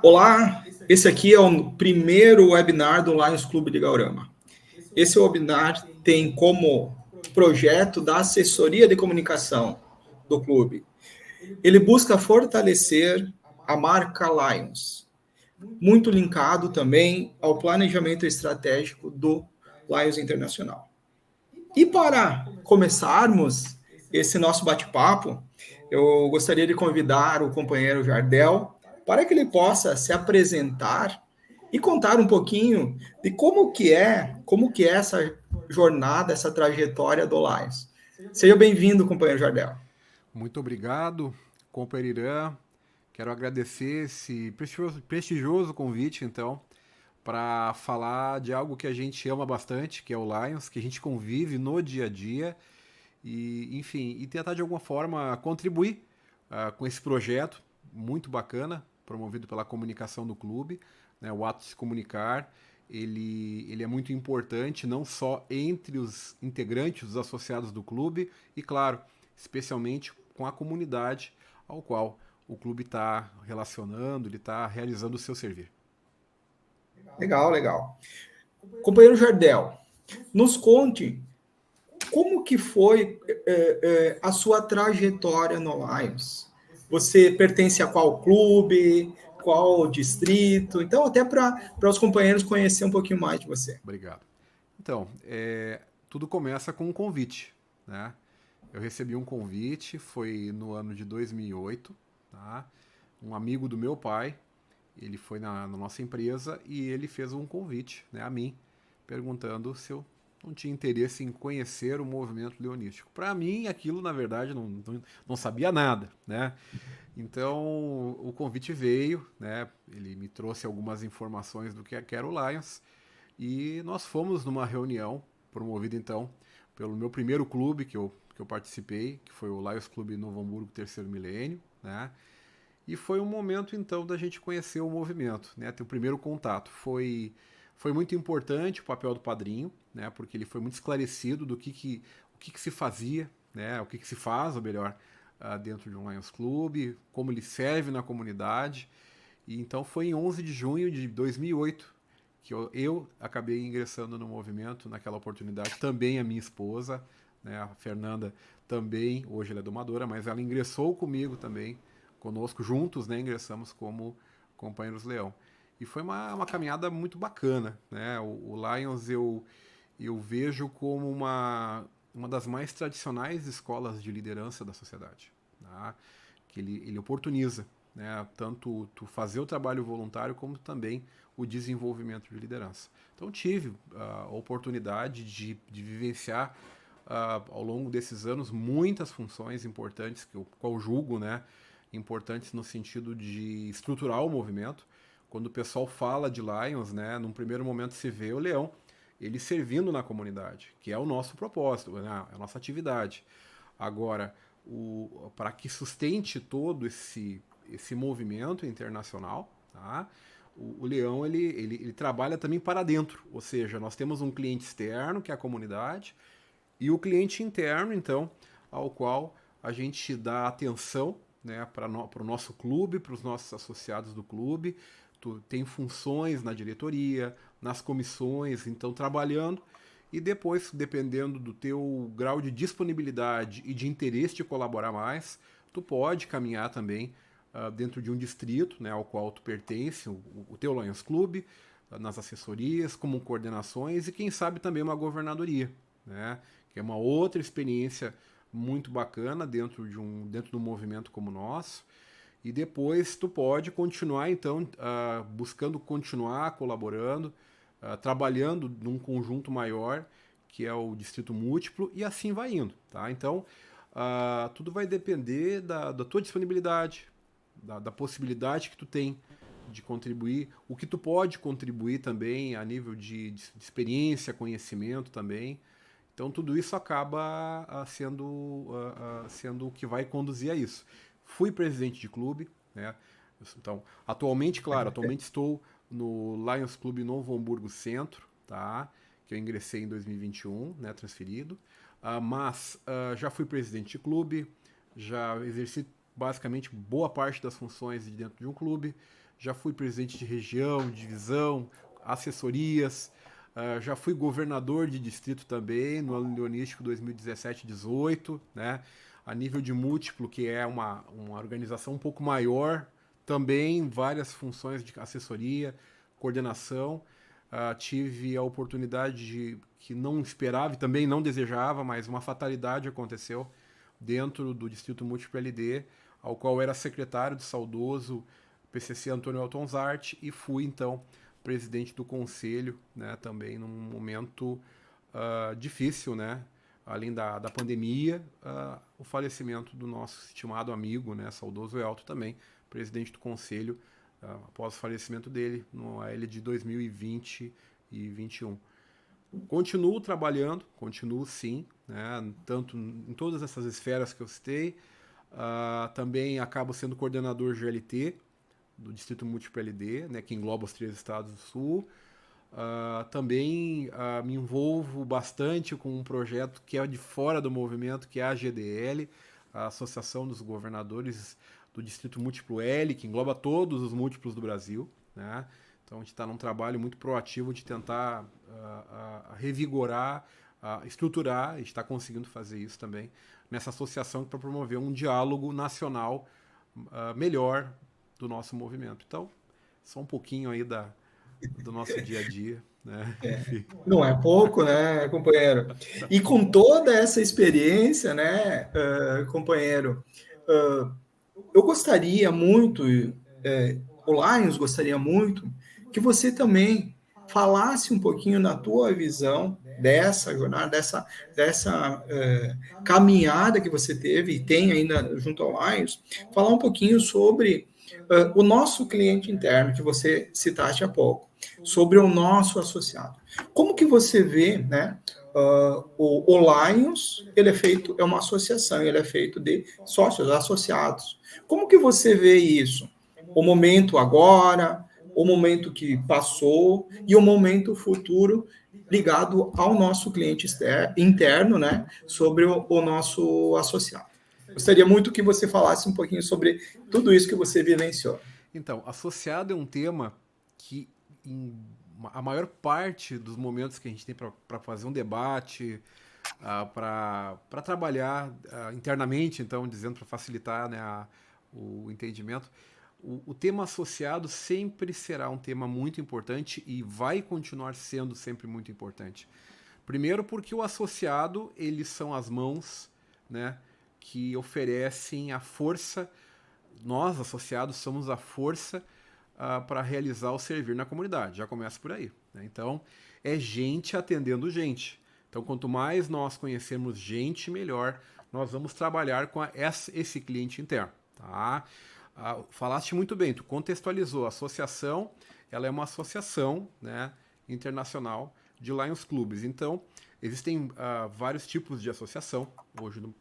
Olá, esse aqui é o primeiro webinar do Lions Clube de Gaurama. Esse webinar tem como projeto da assessoria de comunicação do clube. Ele busca fortalecer a marca Lions, muito linkado também ao planejamento estratégico do Lions Internacional. E para começarmos esse nosso bate-papo, eu gostaria de convidar o companheiro Jardel para que ele possa se apresentar e contar um pouquinho de como que é essa jornada, essa trajetória do Lions. Seja bem-vindo, companheiro Jardel. Muito obrigado, companheiro Irã. Quero agradecer esse prestigioso convite, então, para falar de algo que a gente ama bastante, que é o Lions, que a gente convive no dia a dia e, enfim, e tentar de alguma forma contribuir com esse projeto muito bacana, promovido pela comunicação do clube, né, o ato de se comunicar. Ele é muito importante, não só entre os integrantes, os associados do clube, e, claro, especialmente com a comunidade ao qual o clube está relacionando, ele está realizando o seu servir. Legal, legal. Companheiro Jardel, nos conte como que foi a sua trajetória no Lions? Você pertence a qual clube? Qual distrito? Então, até para os companheiros conhecer um pouquinho mais de você. Obrigado. Então, tudo começa com um convite, né? Eu recebi um convite, foi no ano de 2008, tá? Um amigo do meu pai, ele foi na nossa empresa e ele fez um convite, né, a mim, perguntando se eu não tinha interesse em conhecer o movimento leonístico. Para mim, aquilo, na verdade, não sabia nada, né? Então, o convite veio, né? Ele me trouxe algumas informações do que era o Lions e nós fomos numa reunião promovida, então, pelo meu primeiro clube que eu participei, que foi o Lions Clube Novo Hamburgo Terceiro Milênio, né? E foi um momento, então, da gente conhecer o movimento, né? Ter o primeiro contato. Foi muito importante o papel do padrinho, né? Porque ele foi muito esclarecido do o que se fazia, né? O que se faz, ou melhor, dentro de um Lions Clube, como ele serve na comunidade. E então foi em 11 de junho de 2008 que eu acabei ingressando no movimento naquela oportunidade. Também a minha esposa, né? A Fernanda também, hoje ela é domadora, mas ela ingressou comigo também, conosco, juntos, né, ingressamos como companheiros Leão. E foi uma caminhada muito bacana, né? O Lions eu vejo como uma das mais tradicionais escolas de liderança da sociedade, tá? Que ele oportuniza, né, tanto tu fazer o trabalho voluntário como também o desenvolvimento de liderança. Então tive a oportunidade de vivenciar ao longo desses anos muitas funções importantes que eu julgo, né, importantes no sentido de estruturar o movimento. Quando o pessoal fala de Lions, né, num primeiro momento se vê o leão, ele servindo na comunidade, que é o nosso propósito, né, a nossa atividade. Agora, para que sustente todo esse movimento internacional, tá? O leão ele trabalha também para dentro, ou seja, nós temos um cliente externo, que é a comunidade, e o cliente interno, então, ao qual a gente dá atenção, né, para o nosso clube, para os nossos associados do clube. Tu tem funções na diretoria, nas comissões, então trabalhando. E depois, dependendo do teu grau de disponibilidade e de interesse de colaborar mais, tu pode caminhar também dentro de um distrito, né, ao qual tu pertence, o teu Lions Club, nas assessorias, como coordenações e quem sabe também uma governadoria, né, que é uma outra experiência muito bacana dentro de um movimento como o nosso. E depois tu pode continuar, então, buscando continuar colaborando, trabalhando num conjunto maior, que é o Distrito Múltiplo, e assim vai indo, tá? Então, tudo vai depender da tua disponibilidade, da possibilidade que tu tem de contribuir, o que tu pode contribuir também a nível de experiência, conhecimento também. Então tudo isso acaba sendo o que vai conduzir a isso. Fui presidente de clube, né? Então, atualmente estou no Lions Clube Novo Hamburgo Centro, tá? Que eu ingressei em 2021, né? Transferido. Mas já fui presidente de clube, já exerci basicamente boa parte das funções de dentro de um clube. já fui presidente de região, de divisão, assessorias, já fui governador de distrito também, no ano leonístico 2017-18, né? A nível de múltiplo, que é uma organização um pouco maior, também várias funções de assessoria, coordenação. Tive a oportunidade que não esperava e também não desejava, mas uma fatalidade aconteceu dentro do Distrito Múltiplo LD, ao qual era secretário do saudoso PCC Antônio Elton Zart, e fui, então, presidente do conselho, né, também num momento difícil, né, além da pandemia, o falecimento do nosso estimado amigo, né, saudoso Elton também, presidente do conselho, após o falecimento dele, no AL de 2020 e 2021. Continuo trabalhando, continuo sim, né, tanto em todas essas esferas que eu citei. Também acabo sendo coordenador GLT do Distrito Múltiplo LD, né, que engloba os 3 estados do Sul. Também me envolvo bastante com um projeto que é de fora do movimento, que é a GDL, a Associação dos Governadores do Distrito Múltiplo L, que engloba todos os múltiplos do Brasil, né? Então a gente está num trabalho muito proativo de tentar revigorar, estruturar, e está conseguindo fazer isso também, nessa associação para promover um diálogo nacional melhor do nosso movimento. Então, só um pouquinho aí do nosso dia a dia, né? Não é pouco, né, companheiro? E com toda essa experiência, né, companheiro, eu gostaria muito, o Lions gostaria muito, que você também falasse um pouquinho na tua visão dessa jornada, dessa caminhada que você teve e tem ainda junto ao Lions, falar um pouquinho sobre o nosso cliente interno, que você citaste há pouco, sobre o nosso associado. Como que você vê, né, o Lions, é uma associação, ele é feito de sócios associados. Como que você vê isso? O momento agora, o momento que passou e o momento futuro ligado ao nosso cliente interno, né, sobre o nosso associado. Gostaria muito que você falasse um pouquinho sobre tudo isso que você vivenciou. Então, associado é um tema que, a maior parte dos momentos que a gente tem para fazer um debate, para trabalhar internamente, então, dizendo para facilitar, né, o entendimento, o tema associado sempre será um tema muito importante e vai continuar sendo sempre muito importante. Primeiro porque o associado, eles são as mãos, né, que oferecem a força. Nós, associados, somos a força para realizar o servir na comunidade. Já começa por aí, né? Então, é gente atendendo gente. Então, quanto mais nós conhecermos gente, melhor nós vamos trabalhar com esse cliente interno. Tá? Falaste muito bem, tu contextualizou. A associação, ela é uma associação, né, internacional de Lions Clubes. Então, existem vários tipos de associação. Hoje, no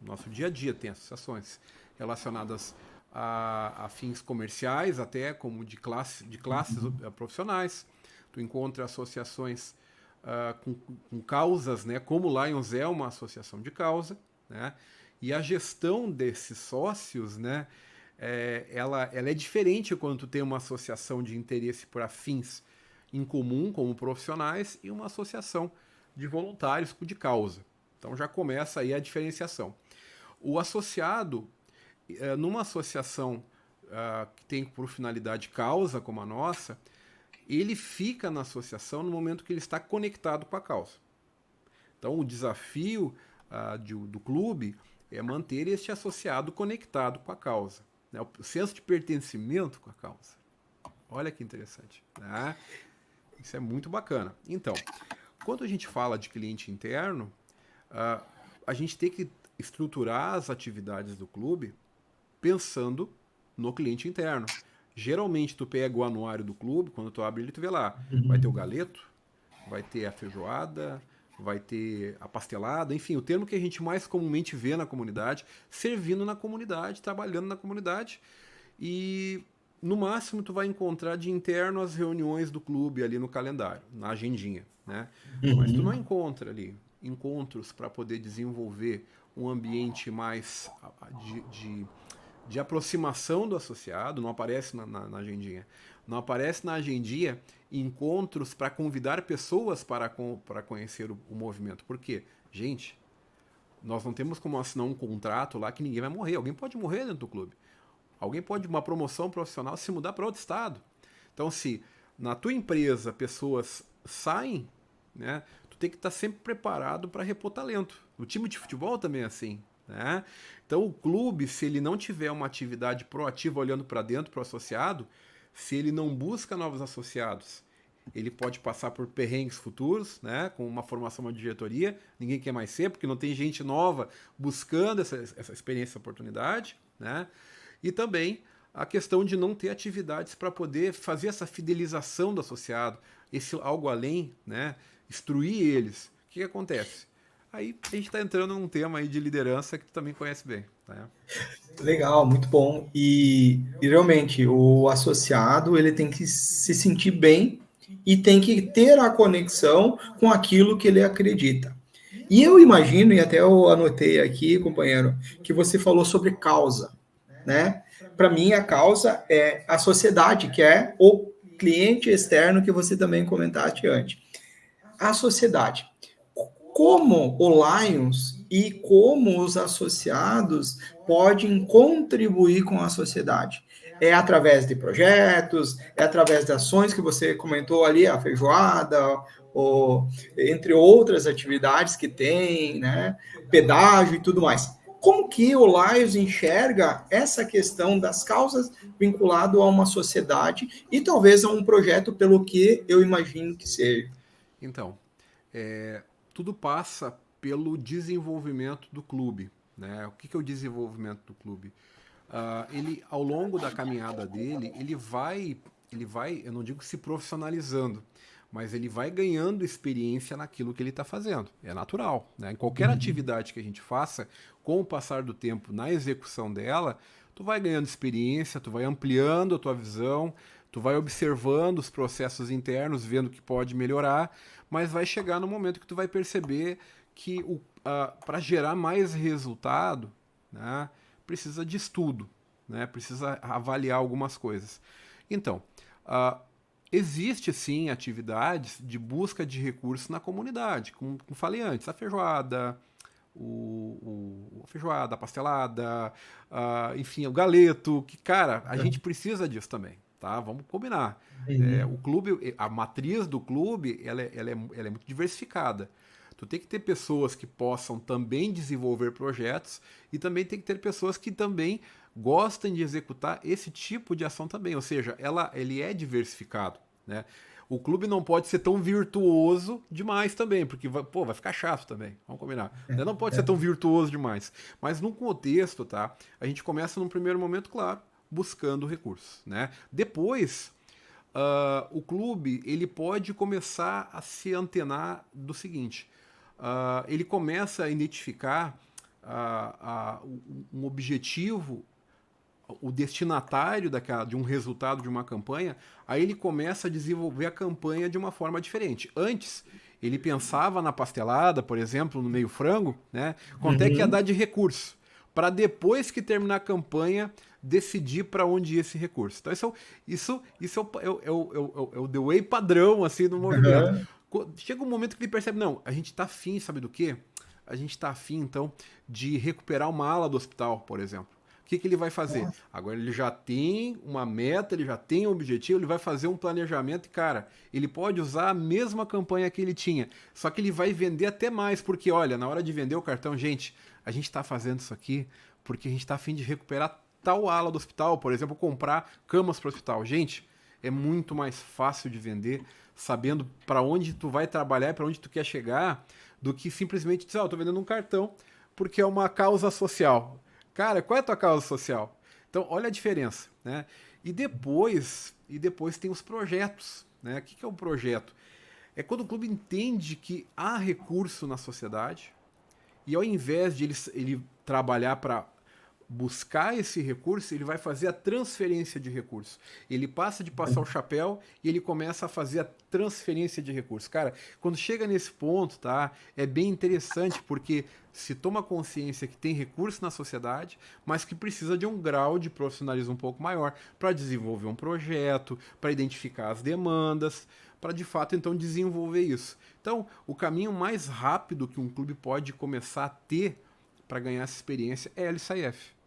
nosso dia a dia, tem associações relacionadas a fins comerciais, até como de classes profissionais. Tu encontra associações com causas, né, como Lions é uma associação de causa, né, e a gestão desses sócios, né, ela é diferente quando tu tem uma associação de interesse para fins em comum, como profissionais, e uma associação de voluntários de causa. Então já começa aí a diferenciação. O associado, numa associação que tem por finalidade causa, como a nossa, ele fica na associação no momento que ele está conectado com a causa. Então o desafio do clube é manter este associado conectado com a causa, né? O senso de pertencimento com a causa. Olha que interessante, né? Isso é muito bacana. Então, quando a gente fala de cliente interno, a gente tem que estruturar as atividades do clube pensando no cliente interno. Geralmente, tu pega o anuário do clube, quando tu abre ele, tu vê lá, vai ter o galeto, vai ter a feijoada, vai ter a pastelada, enfim, o termo que a gente mais comumente vê na comunidade, servindo na comunidade, trabalhando na comunidade, e no máximo tu vai encontrar de interno as reuniões do clube ali no calendário, na agendinha, né? Mas tu não encontra ali encontros para poder desenvolver um ambiente mais de aproximação do associado, não aparece na agendinha. Não aparece na agendinha encontros para convidar pessoas para conhecer o movimento. Por quê? Gente, nós não temos como assinar um contrato lá que ninguém vai morrer. Alguém pode morrer dentro do clube. Alguém pode, uma promoção profissional, se mudar para outro estado. Então, se na tua empresa pessoas saem, né, tu tem que estar sempre preparado para repor talento. O time de futebol também é assim. Né? Então, o clube, se ele não tiver uma atividade proativa olhando para dentro, para o associado, se ele não busca novos associados, ele pode passar por perrengues futuros, né, com uma formação de diretoria, ninguém quer mais ser, porque não tem gente nova buscando essa experiência, essa oportunidade, né? E também a questão de não ter atividades para poder fazer essa fidelização do associado, esse algo além, né, instruir eles. O que acontece? Aí a gente está entrando num tema aí de liderança que tu também conhece bem, né? Legal, muito bom. E realmente o associado ele tem que se sentir bem e tem que ter a conexão com aquilo que ele acredita. E eu imagino, e até eu anotei aqui, companheiro, que você falou sobre causa, né? Para mim, a causa é a sociedade, que é o cliente externo que você também comentaste antes. A sociedade. Como o Lions e como os associados podem contribuir com a sociedade? É através de projetos, é através de ações que você comentou ali, a feijoada, ou, entre outras atividades que tem, né? Pedágio e tudo mais. Como que o Lions enxerga essa questão das causas vinculado a uma sociedade e talvez a um projeto pelo que eu imagino que seja? Então, tudo passa pelo desenvolvimento do clube. Né? O que é o desenvolvimento do clube? Ele, ao longo da caminhada dele, ele vai, eu não digo se profissionalizando, mas ele vai ganhando experiência naquilo que ele está fazendo. É natural. Né? Em qualquer atividade que a gente faça, com o passar do tempo na execução dela, tu vai ganhando experiência, tu vai ampliando a tua visão, tu vai observando os processos internos, vendo o que pode melhorar, mas vai chegar no momento que tu vai perceber que para gerar mais resultado, né, precisa de estudo, né, precisa avaliar algumas coisas. Então, existe sim atividades de busca de recursos na comunidade, como falei antes, a feijoada, a feijoada, a pastelada, enfim, o galeto, que, cara, a gente precisa disso também, tá? Vamos combinar. O clube, a matriz do clube, ela é muito diversificada. Tu tem que ter pessoas que possam também desenvolver projetos e também tem que ter pessoas que também gostem de executar esse tipo de ação também. Ou seja, ele é diversificado, né? O clube não pode ser tão virtuoso demais também, porque vai ficar chato também, vamos combinar. Não pode ser tão virtuoso demais. Mas num contexto, tá? A gente começa num primeiro momento, claro, buscando recursos, né? Depois, o clube ele pode começar a se antenar do seguinte, ele começa a identificar um objetivo, o destinatário de um resultado de uma campanha, aí ele começa a desenvolver a campanha de uma forma diferente. Antes, ele pensava na pastelada, por exemplo, no meio frango, né? Quanto é que ia dar de recurso? Para depois que terminar a campanha, decidir para onde ia esse recurso. Então, isso é o the way padrão assim, do movimento. Chega um momento que ele percebe, não, a gente está afim, sabe do quê? A gente está afim, então, de recuperar uma ala do hospital, por exemplo. O que ele vai fazer? Agora ele já tem uma meta, ele já tem um objetivo, ele vai fazer um planejamento e, cara, ele pode usar a mesma campanha que ele tinha, só que ele vai vender até mais, porque, olha, na hora de vender o cartão, gente, a gente está fazendo isso aqui porque a gente está a fim de recuperar tal ala do hospital, por exemplo, comprar camas para o hospital. Gente, é muito mais fácil de vender sabendo para onde tu vai trabalhar e para onde tu quer chegar do que simplesmente dizer, eu tô vendendo um cartão porque é uma causa social. Cara, qual é a tua causa social? Então, olha a diferença, né? E depois tem os projetos, né? O que é um projeto? É quando o clube entende que há recurso na sociedade e ao invés de ele trabalhar para buscar esse recurso, ele vai fazer a transferência de recurso. Ele passa de passar o chapéu e ele começa a fazer a transferência de recurso. Cara, quando chega nesse ponto, tá? É bem interessante porque se toma consciência que tem recurso na sociedade, mas que precisa de um grau de profissionalismo um pouco maior para desenvolver um projeto, para identificar as demandas, para de fato então desenvolver isso. Então, o caminho mais rápido que um clube pode começar a ter para ganhar essa experiência é a LCIF.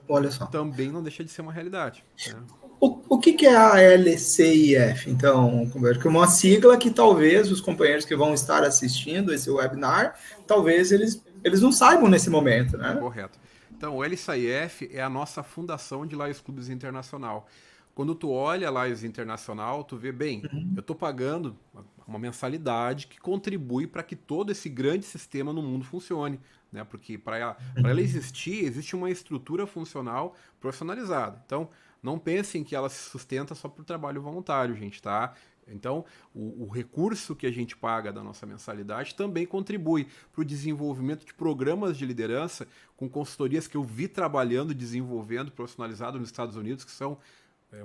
Olha só. Também não deixa de ser uma realidade. Né? O que é a LCIF, então, que é uma sigla que talvez os companheiros que vão estar assistindo esse webinar, talvez eles não saibam nesse momento, né? Correto. Então, o LCIF é a nossa fundação de Lions Clubes Internacional. Quando tu olha a Lions Internacional, tu vê, bem, eu estou pagando uma mensalidade que contribui para que todo esse grande sistema no mundo funcione. Né? Porque para ela existir, existe uma estrutura funcional profissionalizada. Então, não pensem que ela se sustenta só por trabalho voluntário, gente, tá? Então, o recurso que a gente paga da nossa mensalidade também contribui para o desenvolvimento de programas de liderança com consultorias que eu vi trabalhando, desenvolvendo, profissionalizado nos Estados Unidos, que são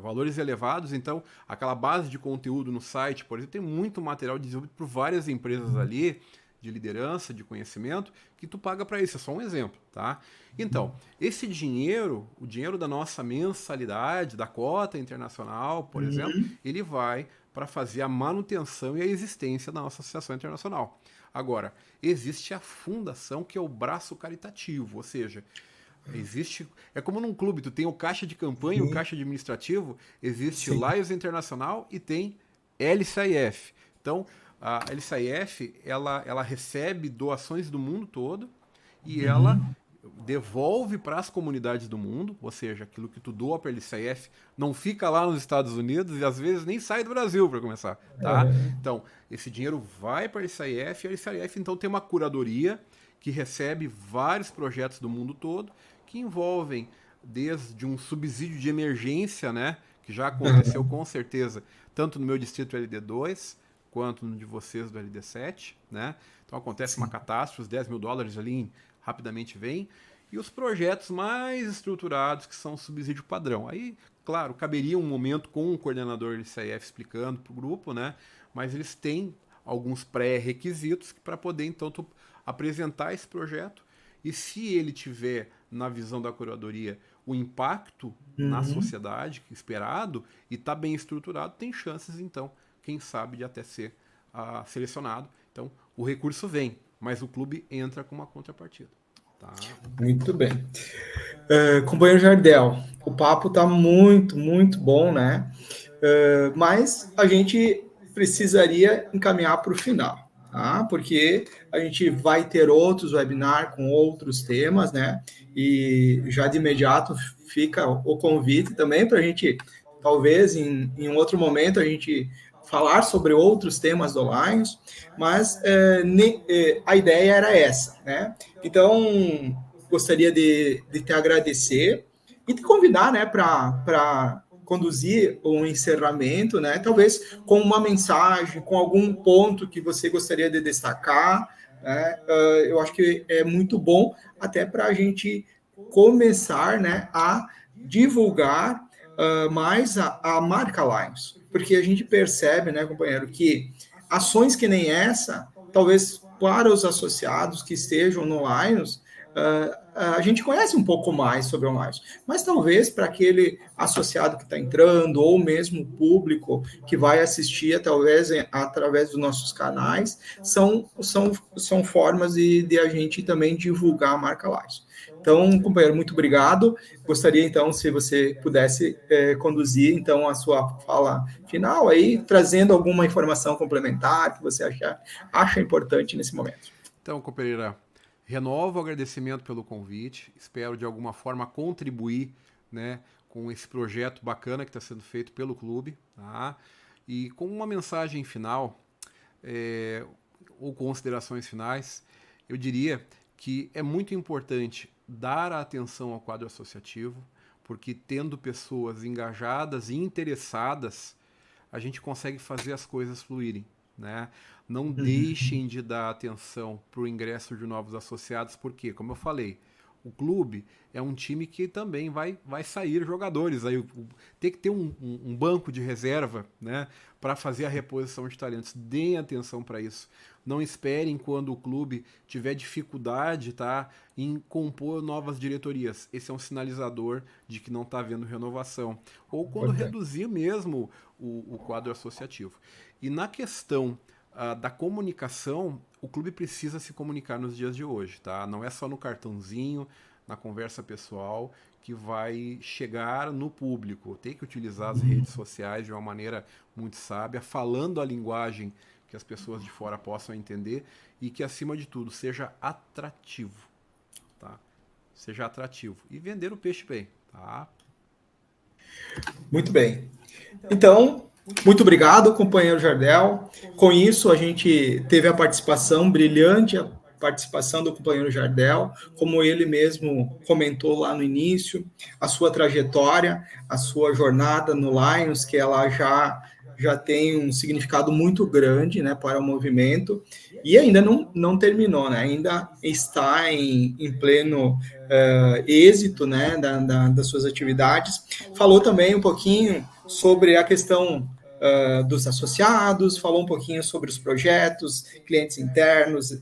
valores elevados. Então, aquela base de conteúdo no site, por exemplo, tem muito material desenvolvido por várias empresas ali, de liderança, de conhecimento, que tu paga para isso. É só um exemplo, tá? Então, esse dinheiro, o dinheiro da nossa mensalidade, da cota internacional, por exemplo, ele vai para fazer a manutenção e a existência da nossa associação internacional. Agora, existe a fundação, que é o braço caritativo, ou seja, existe, é como num clube, tu tem o caixa de campanha, o caixa administrativo, existe Lions Internacional e tem LCIF. Então, a LCIF, ela recebe doações do mundo todo e ela devolve para as comunidades do mundo, ou seja, aquilo que tu doa para a LCIF não fica lá nos Estados Unidos e às vezes nem sai do Brasil para começar, tá? Então, esse dinheiro vai para a LCIF e a LCIF então tem uma curadoria que recebe vários projetos do mundo todo que envolvem desde um subsídio de emergência, né, que já aconteceu com certeza, tanto no meu distrito LD2, quanto no de vocês do LD7, né? Então acontece uma catástrofe, os $10 mil ali rapidamente vem, e os projetos mais estruturados, que são o subsídio padrão. Aí, claro, caberia um momento com o coordenador LCIF explicando para o grupo, né? Mas eles têm alguns pré-requisitos para poder, então, apresentar esse projeto, e se ele tiver, na visão da curadoria, o impacto na sociedade esperado, e está bem estruturado, tem chances, então, quem sabe, de até ser selecionado. Então, o recurso vem, mas o clube entra com uma contrapartida. Tá? Muito bem. Companheiro Jardel, o papo está muito, muito bom, né? Mas a gente precisaria encaminhar para o final, tá? Porque a gente vai ter outros webinars com outros temas, né? E já de imediato fica o convite também para a gente, talvez em outro momento, a gente falar sobre outros temas do Lions, mas a ideia era essa, né? Então, gostaria de te agradecer e te convidar, né, para conduzir um encerramento, né, talvez com uma mensagem, com algum ponto que você gostaria de destacar, né? Eu acho que é muito bom até para a gente começar, né, a divulgar mais a marca Lions, porque a gente percebe, né, companheiro, que ações que nem essa, talvez para os associados que estejam no Lions, a gente conhece um pouco mais sobre o Lions, mas talvez para aquele associado que está entrando, ou mesmo o público que vai assistir, talvez através dos nossos canais, são formas de a gente também divulgar a marca Lions. Então, companheiro, muito obrigado. Gostaria, então, se você pudesse conduzir, então, a sua fala final aí, trazendo alguma informação complementar que você acha importante nesse momento. Então, companheira, renovo o agradecimento pelo convite. Espero, de alguma forma, contribuir, né, com esse projeto bacana que está sendo feito pelo clube. Tá? E com uma mensagem final, ou considerações finais, eu diria que é muito importante dar a atenção ao quadro associativo, porque tendo pessoas engajadas e interessadas, a gente consegue fazer as coisas fluírem, né? Não deixem de dar atenção para o ingresso de novos associados, porque, como eu falei, o clube é um time que também vai sair jogadores. Aí tem que ter um banco de reserva, né, para fazer a reposição de talentos. Deem atenção para isso. Não esperem quando o clube tiver dificuldade, tá, em compor novas diretorias. Esse é um sinalizador de que não está havendo renovação. Ou quando reduzir mesmo o quadro associativo. E na questão da comunicação, o clube precisa se comunicar nos dias de hoje, tá? Não é só no cartãozinho, na conversa pessoal, que vai chegar no público. Tem que utilizar as redes sociais de uma maneira muito sábia, falando a linguagem que as pessoas de fora possam entender e que, acima de tudo, seja atrativo, tá? Seja atrativo. E vender o peixe bem, tá? Muito bem. Então, muito obrigado, companheiro Jardel. Com isso, a gente teve a participação brilhante, a participação do companheiro Jardel, como ele mesmo comentou lá no início, a sua trajetória, a sua jornada no Lions, que ela já tem um significado muito grande, né, para o movimento, e ainda não terminou, né, ainda está em pleno êxito, né, das suas atividades. Falou também um pouquinho sobre a questão dos associados, falou um pouquinho sobre os projetos, clientes internos,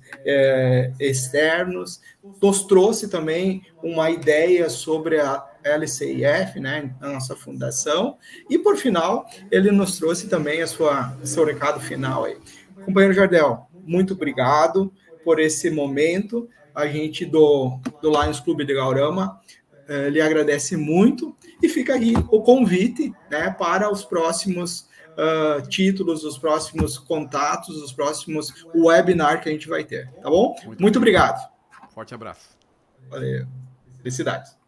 externos, nos trouxe também uma ideia sobre a LCIF, né, a nossa fundação, e por final, ele nos trouxe também seu recado final aí. Companheiro Jardel, muito obrigado por esse momento, a gente do Lions Clube de Gaurama lhe agradece muito, e fica aí o convite, né, para os próximos títulos, os próximos contatos, os próximos webinar que a gente vai ter, tá bom? Muito obrigado. Forte abraço. Valeu. Felicidades.